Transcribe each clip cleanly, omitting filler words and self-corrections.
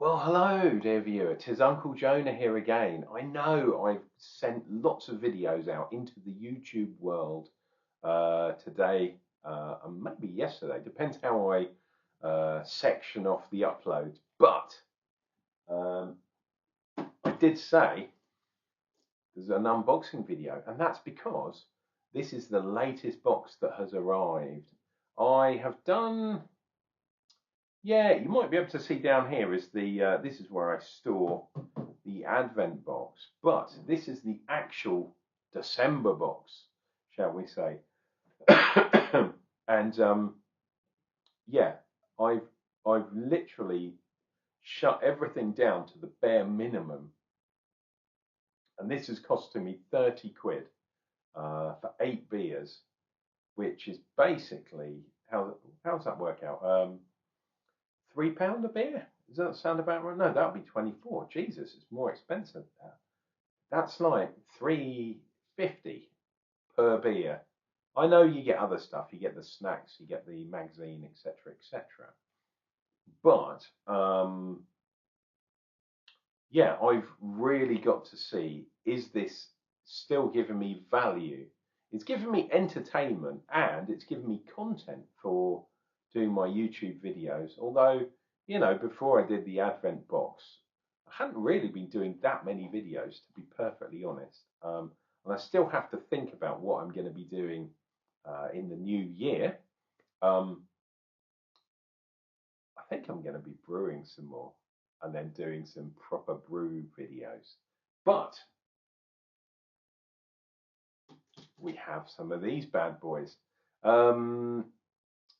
Well, hello, dear viewer. 'Tis Uncle Jonah here again. I know I've sent lots of videos out into the YouTube world today and maybe yesterday. Depends how I section off the uploads. But I did say there's an unboxing video, and that's because this is the latest box that has arrived. I have done. Yeah, you might be able to see down here is the this is where I store the Advent box, but this is the actual December box, shall we say? And yeah, I've literally shut everything down to the bare minimum, and this is costing me 30 quid for 8 beers, which is basically how's that work out? £3 a beer? Does that sound about right? No, that would be 24. Jesus, it's more expensive now. That's like £3.50 per beer. I know you get other stuff. You get the snacks, you get the magazine, etc., etc. But yeah, I've really got to see, is this still giving me value? It's giving me entertainment and it's giving me content for doing my YouTube videos. Although, you know, before I did the Advent box, I hadn't really been doing that many videos, to be perfectly honest. And I still have to think about what I'm going to be doing in the new year. I think I'm going to be brewing some more and then doing some proper brew videos. But we have some of these bad boys.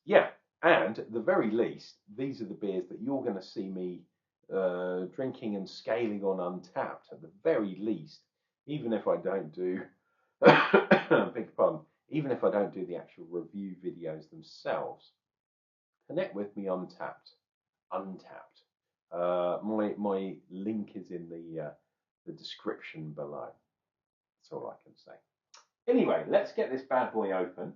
Yeah, and at the very least, these are the beers that you're going to see me drinking and scaling on Untapped at the very least, even if I don't do, beg pardon, even if I don't do the actual review videos themselves. Connect with me Untapped. My link is in the description below. That's all I can say. Anyway, let's get this bad boy open.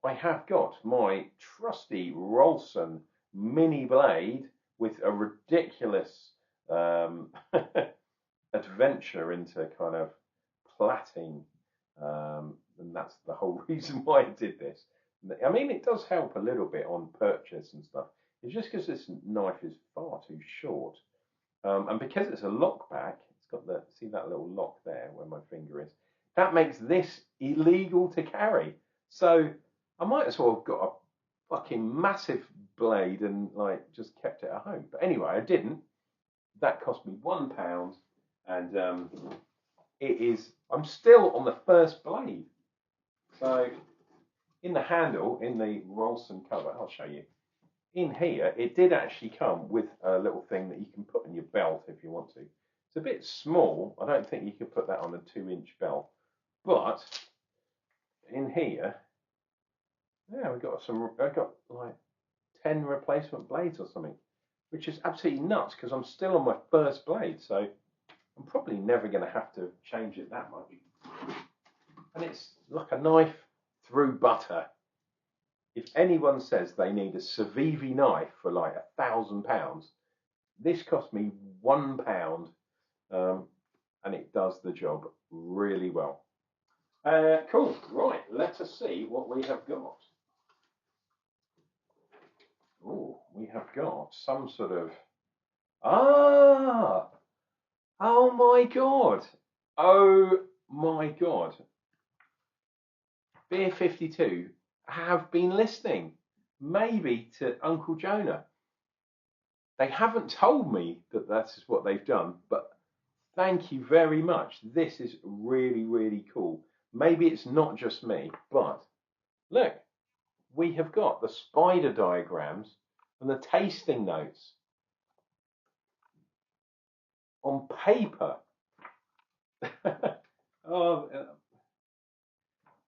I have got my trusty Rolson mini blade with a ridiculous adventure into kind of plaiting, and that's the whole reason why I did this. I mean, it does help a little bit on purchase and stuff. It's just because this knife is far too short, and because it's a lock back, it's got the, see that little lock there where my finger is. That makes this illegal to carry. So I might as well have got a fucking massive blade and like just kept it at home. But anyway, I didn't. That cost me £1, and it is. I'm still on the first blade. So in the handle, in the Rolson cover, I'll show you. In here, it did actually come with a little thing that you can put in your belt if you want to. It's a bit small. I don't think you could put that on a 2-inch belt. But in here, yeah, we got some. I got like 10 replacement blades or something, which is absolutely nuts because I'm still on my first blade, so I'm probably never going to have to change it that much. And it's like a knife through butter. If anyone says they need a Civivi knife for like £1,000, this cost me £1, and it does the job really well. Cool. Right, let us see what we have got. Oh, we have got some sort of... Ah! Oh my God! Oh my God! Beer52 have been listening, maybe to Uncle Jonah. They haven't told me that that's what they've done, but thank you very much. This is really, really cool. Maybe it's not just me, but look, we have got the spider diagrams and the tasting notes on paper. Oh,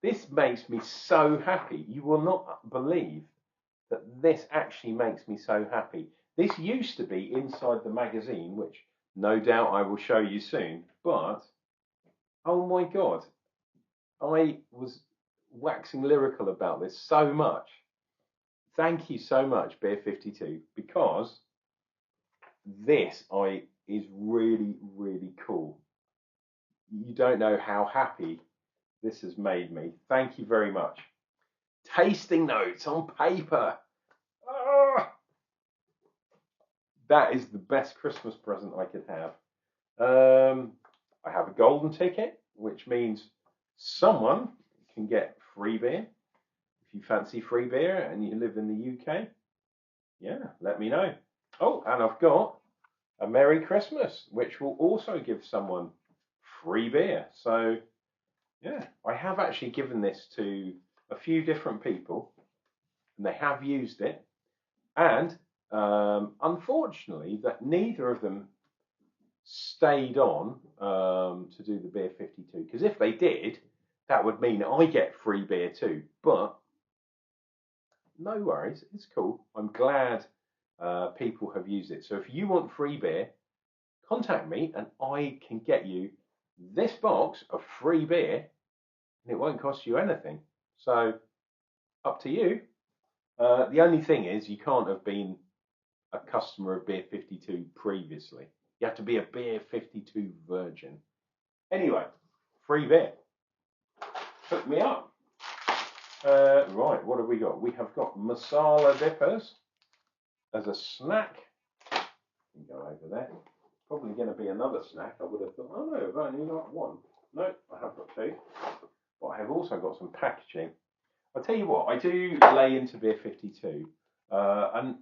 this makes me so happy. You will not believe that this actually makes me so happy. This used to be inside the magazine, which no doubt I will show you soon, but oh my God, I was waxing lyrical about this so much. Thank you so much, Beer52, because this is really, really cool. You don't know how happy this has made me. Thank you very much. Tasting notes on paper. Ah, that is the best Christmas present I could have. I have a golden ticket, which means someone can get free beer. If you fancy free beer and you live in the UK, yeah, let me know. Oh, and I've got a Merry Christmas, which will also give someone free beer. So, yeah, I have actually given this to a few different people, and they have used it. And unfortunately, that neither of them stayed on to do the Beer 52, because if they did, that would mean I get free beer too. But no worries, it's cool. I'm glad people have used it. So if you want free beer, contact me and I can get you this box of free beer, and it won't cost you anything. So up to you. The only thing is you can't have been a customer of Beer 52 previously. You have to be a Beer 52 virgin. Anyway, free beer. Hook me up. Right, what have we got? We have got masala dippers as a snack. You can go over there. Probably going to be another snack. I would have thought, oh no, I've only got one. No, I have got two. But I have also got some packaging. I'll tell you what, I do lay into Beer 52. And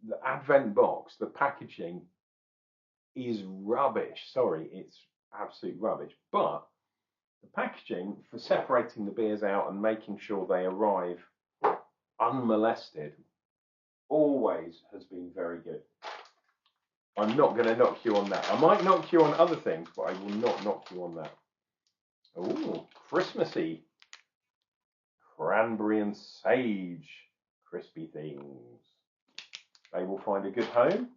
the Advent box, the packaging is rubbish. Sorry, it's absolute rubbish. But the packaging for separating the beers out and making sure they arrive unmolested always has been very good. I'm not going to knock you on that. I might knock you on other things, but I will not knock you on that. Oh, Christmassy. Cranberry and sage crispy things. They will find a good home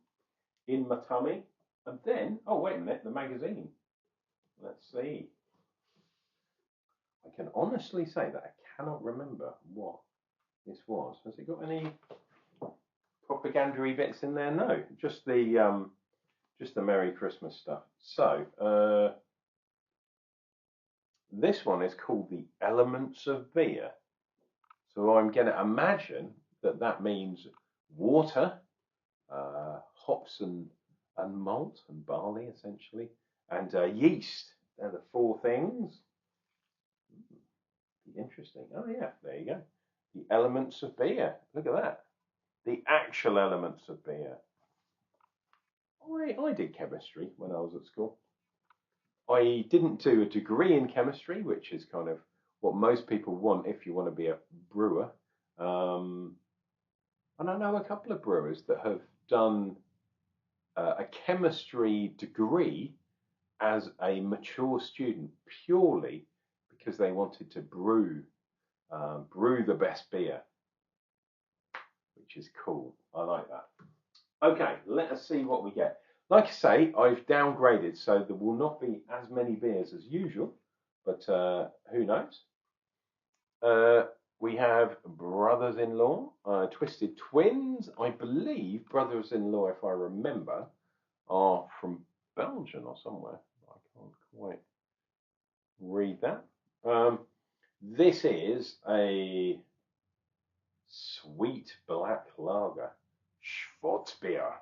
in my tummy. And then, oh wait a minute, the magazine. Let's see. I can honestly say that I cannot remember what this was. Has it got any propaganda-y bits in there? No, just the Merry Christmas stuff. So this one is called The Elements of Beer. So I'm going to imagine that means water, hops and malt and barley essentially, and yeast. They're the four things. Interesting. Oh yeah, there you go. The elements of beer. Look at that. The actual elements of beer. I did chemistry when I was at school. I didn't do a degree in chemistry, which is kind of what most people want if you want to be a brewer. And I know a couple of brewers that have done a chemistry degree as a mature student purely because they wanted to brew the best beer, which is cool. I like that. Okay, let us see what we get. Like I say, I've downgraded, so there will not be as many beers as usual, but who knows? We have brothers-in-law, Twisted Twins. I believe brothers-in-law, if I remember, are from Belgium or somewhere. I can't quite read that. This is a sweet black lager, Schwarzbier.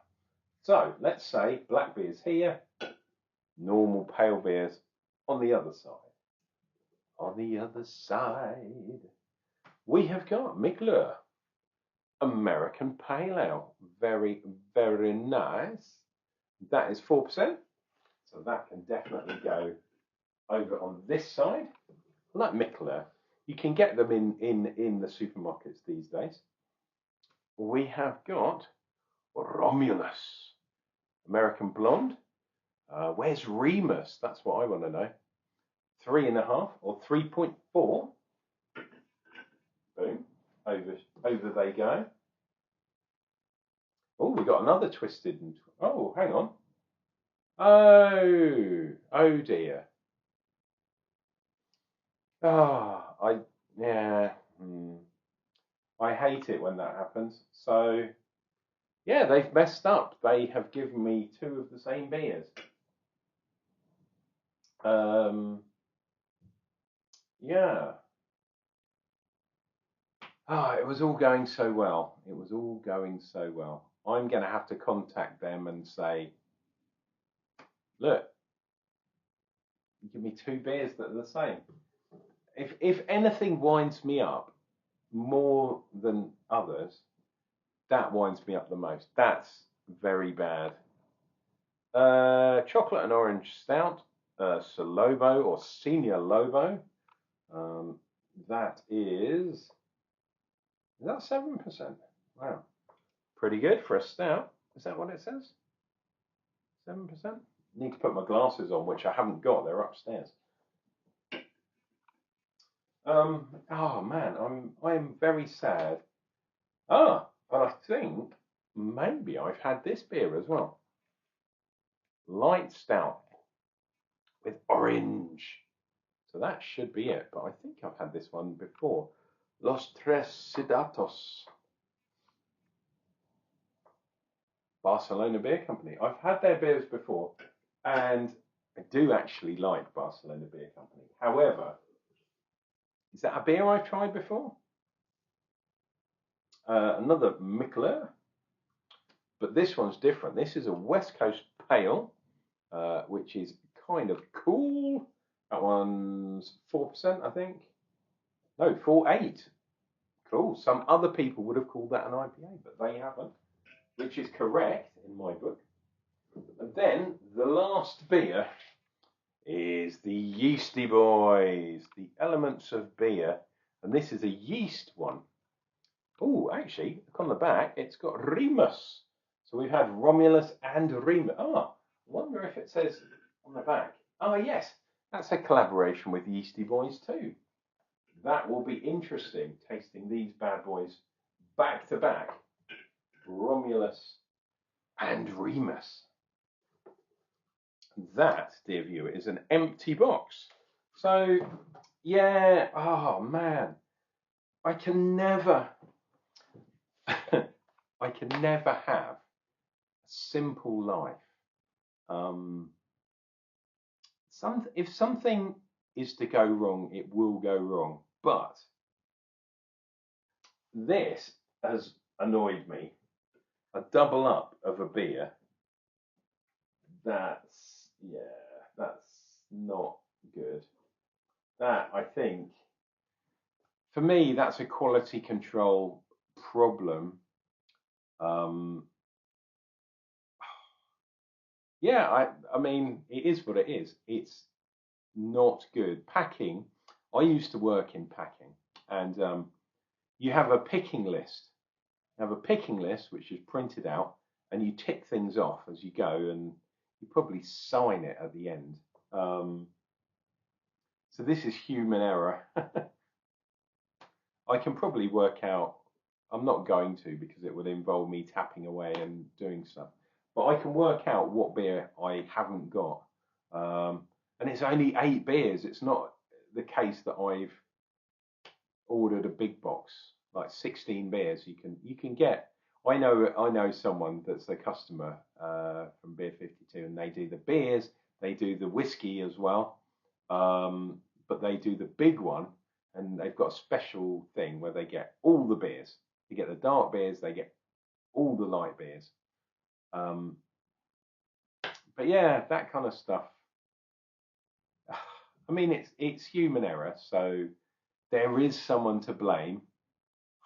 So let's say black beer's here, normal pale beer's on the other side. On the other side, we have got Mikler, American Pale Ale. Very, very nice. That is 4%, so that can definitely go over on this side. Like Mikler, you can get them in the supermarkets these days. We have got Romulus, American Blonde. Where's Remus? That's what I want to know. 3.5 or 3.4. Boom. Over they go. Oh, we got another twisted. Oh, hang on. Oh dear. Yeah. I hate it when that happens. So, yeah, they've messed up. They have given me two of the same beers. Yeah. Ah, it was all going so well. It was all going so well. I'm going to have to contact them and say, look, give me two beers that are the same. If anything winds me up more than others, that winds me up the most. That's very bad. Chocolate and orange stout, Solobo or Senior Lobo. That is that 7%? Wow, pretty good for a stout. Is that what it says? 7%. Need to put my glasses on, which I haven't got. They're upstairs. Oh man, I'm very sad. Ah, and I think maybe I've had this beer as well. Light stout with orange. So that should be it. But I think I've had this one before. Los Tres Cidatos. Barcelona Beer Company. I've had their beers before, and I do actually like Barcelona Beer Company. However, is that a beer I've tried before? Another Mikkeler, but this one's different. This is a West Coast Pale, which is kind of cool. That one's 4%, I think. No, 4.8. Cool. Some other people would have called that an IPA, but they haven't, which is correct in my book. And then the last beer is the Yeasty Boys, the Elements of Beer, and this is a yeast one. Oh, actually, look on the back, it's got Remus. So we've had Romulus and Remus. Ah, I wonder if it says on the back. Oh, yes, that's a collaboration with Yeasty Boys too. That will be interesting, tasting these bad boys back to back. Romulus and Remus. That, dear viewer, is an empty box. So, yeah, oh man, I can never, I can never have a simple life. If something is to go wrong, it will go wrong. But this has annoyed me. A double up of a beer. That's not good. That, I think, for me, that's a quality control problem. Yeah, I mean, it is what it is. It's not good. Packing, I used to work in packing, and you have a picking list. You have a picking list which is printed out, and you tick things off as you go, and you probably sign it at the end. So this is human error. I can probably work out, I'm not going to because it would involve me tapping away and doing stuff, but I can work out what beer I haven't got. And it's only 8 beers. It's not the case that I've ordered a big box, like 16 beers. You can get, I know someone that's a customer from Beer52, and they do the beers, they do the whiskey as well, but they do the big one, and they've got a special thing where they get all the beers. They get the dark beers, they get all the light beers. But yeah, that kind of stuff. I mean, it's human error, so there is someone to blame,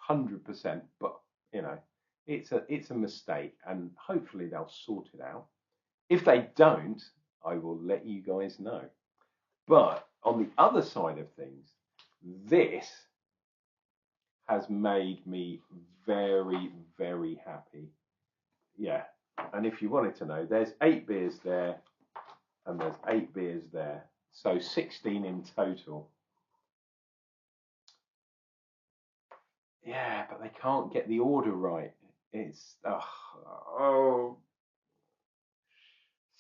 100%. But you know, it's a mistake, and hopefully they'll sort it out. If they don't, I will let you guys know. But on the other side of things, this has made me very, very happy. Yeah, and if you wanted to know, there's 8 beers there, and there's 8 beers there, so 16 in total. Yeah, but they can't get the order right. It's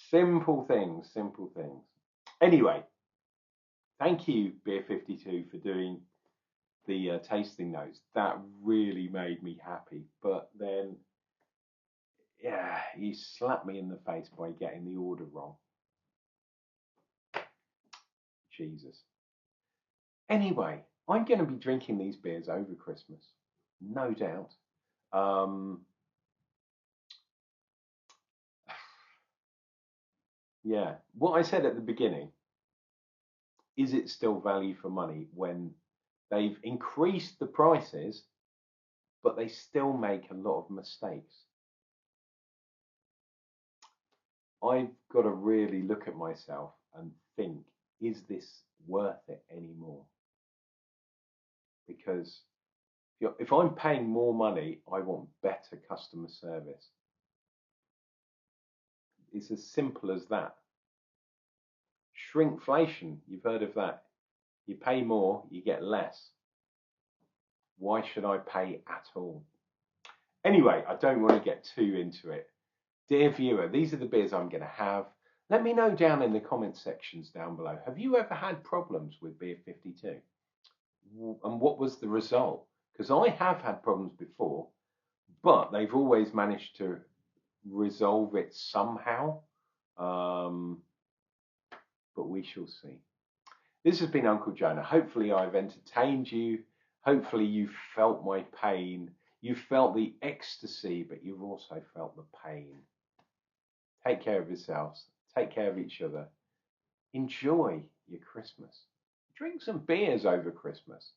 simple things, simple things. Anyway, thank you, Beer52, for doing the tasting notes. That really made me happy. But then yeah, he slapped me in the face by getting the order wrong. Jesus. Anyway, I'm going to be drinking these beers over Christmas, no doubt. Yeah, what I said at the beginning, is it still value for money when they've increased the prices, but they still make a lot of mistakes? I've got to really look at myself and think, is this worth it anymore? Because if I'm paying more money, I want better customer service. It's as simple as that. Shrinkflation, you've heard of that. You pay more, you get less. Why should I pay at all? Anyway, I don't want to get too into it. Dear viewer, these are the beers I'm going to have. Let me know down in the comment sections down below. Have you ever had problems with Beer52? And what was the result? Because I have had problems before, but they've always managed to resolve it somehow. But we shall see. This has been Unclejona. Hopefully I've entertained you. Hopefully you've felt my pain. You've felt the ecstasy, but you've also felt the pain. Take care of yourselves. Take care of each other. Enjoy your Christmas. Drink some beers over Christmas.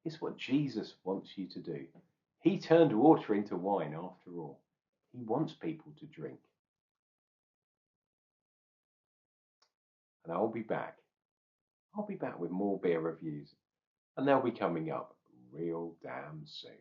It's what Jesus wants you to do. He turned water into wine after all. He wants people to drink. And I'll be back. I'll be back with more beer reviews. And they'll be coming up real damn soon.